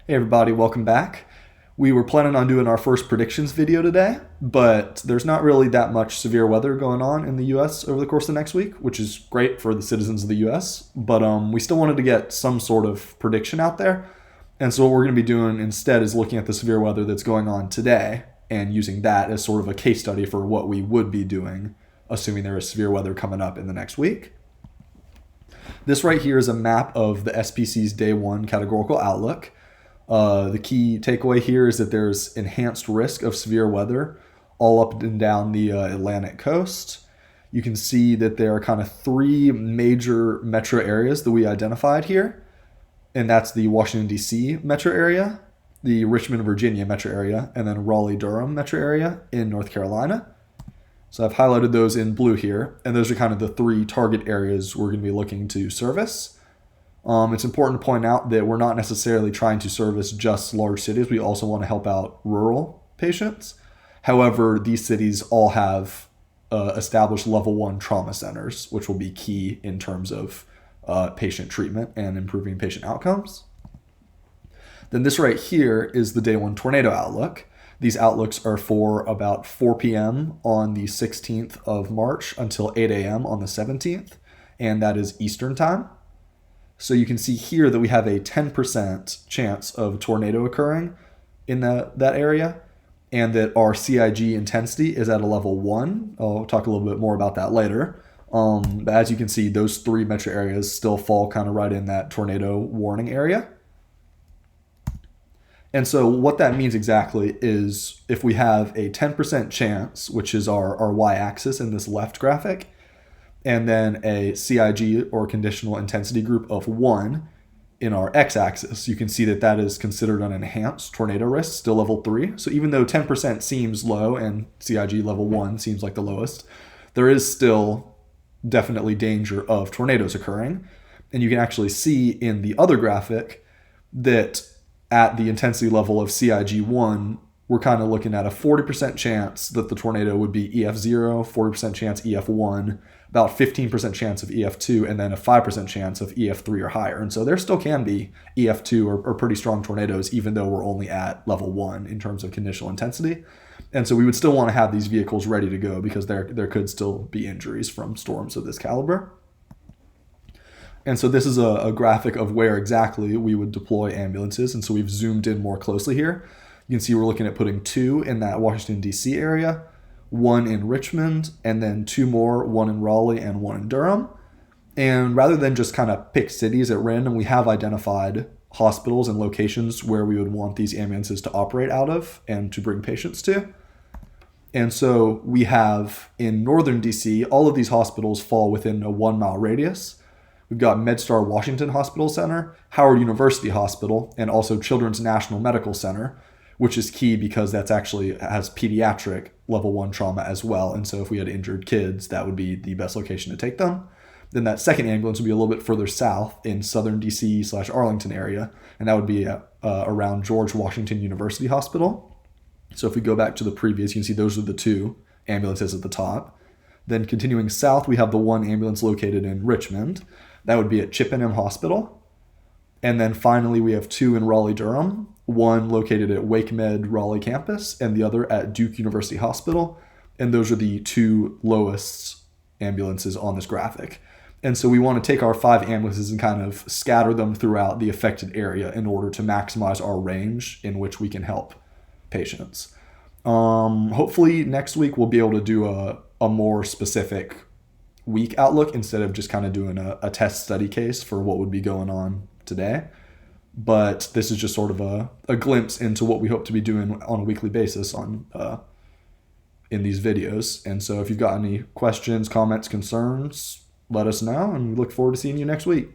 Hey everybody, welcome back. We were planning on doing our first predictions video today, but there's not really that much severe weather going on in the US over the course of the next week, which is great for the citizens of the US, but we still wanted to get some sort of prediction out there. And so what we're going to be doing instead is looking at the severe weather that's going on today and using that as sort of a case study for what we would be doing, assuming there is severe weather coming up in the next week. This right here is a map of the SPC's day one categorical outlook. The key takeaway here is that there's enhanced risk of severe weather all up and down the Atlantic coast. You can see that there are kind of three major metro areas that we identified here, and that's the Washington, D.C. metro area, the Richmond, Virginia metro area, and then Raleigh-Durham metro area in North Carolina. So I've highlighted those in blue here, and those are kind of the three target areas we're going to be looking to service. It's important to point out that we're not necessarily trying to service just large cities. We also want to help out rural patients. However, these cities all have established level 1 trauma centers, which will be key in terms of patient treatment and improving patient outcomes. Then this right here is the day one tornado outlook. These outlooks are for about 4 p.m. on the 16th of March until 8 a.m. on the 17th, and that is Eastern time. So you can see here that we have a 10% chance of a tornado occurring in that area, and that our CIG intensity is at a level 1. I'll talk a little bit more about that later. But as you can see, those three metro areas still fall kind of right in that tornado warning area. And so what that means exactly is if we have a 10% chance, which is our y-axis in this left graphic, and then a CIG or conditional intensity group of 1 in our x-axis, you can see that that is considered an enhanced tornado risk, still level 3. So even though 10% seems low and CIG level 1 seems like the lowest, there is still definitely danger of tornadoes occurring. And you can actually see in the other graphic that at the intensity level of CIG 1, we're kind of looking at a 40% chance that the tornado would be EF0, 40% chance EF1, about 15% chance of EF2, and then a 5% chance of EF3 or higher. And so there still can be EF2 or pretty strong tornadoes, even though we're only at level 1 in terms of conditional intensity. And so we would still want to have these vehicles ready to go because there could still be injuries from storms of this caliber. And so this is a graphic of where exactly we would deploy ambulances. And so we've zoomed in more closely here. You can see we're looking at putting 2 in that Washington, D.C. area, 1 in Richmond, and then 2 more, 1 in Raleigh and 1 in Durham. And rather than just kind of pick cities at random, we have identified hospitals and locations where we would want these ambulances to operate out of and to bring patients to. And so we have in northern D.C., all of these hospitals fall within a 1-mile radius. We've got MedStar Washington Hospital Center, Howard University Hospital, and also Children's National Medical Center, which is key because that's actually has pediatric level 1 trauma as well. And so if we had injured kids, that would be the best location to take them. Then that second ambulance would be a little bit further south in southern DC/Arlington area, and that would be around George Washington University Hospital. So if we go back to the previous, you can see those are the 2 ambulances at the top. Then continuing south, we have the 1 ambulance located in Richmond. That would be at Chippenham Hospital. And then finally, we have 2 in Raleigh-Durham, 1 located at WakeMed Raleigh campus and the other at Duke University Hospital. And those are the 2 lowest ambulances on this graphic. And so we want to take our 5 ambulances and kind of scatter them throughout the affected area in order to maximize our range in which we can help patients. Hopefully next week we'll be able to do a more specific week outlook instead of just kind of doing a test study case for what would be going on today. But this is just sort of a glimpse into what we hope to be doing on a weekly basis in these videos. And so if you've got any questions, comments, concerns, let us know, and we look forward to seeing you next week.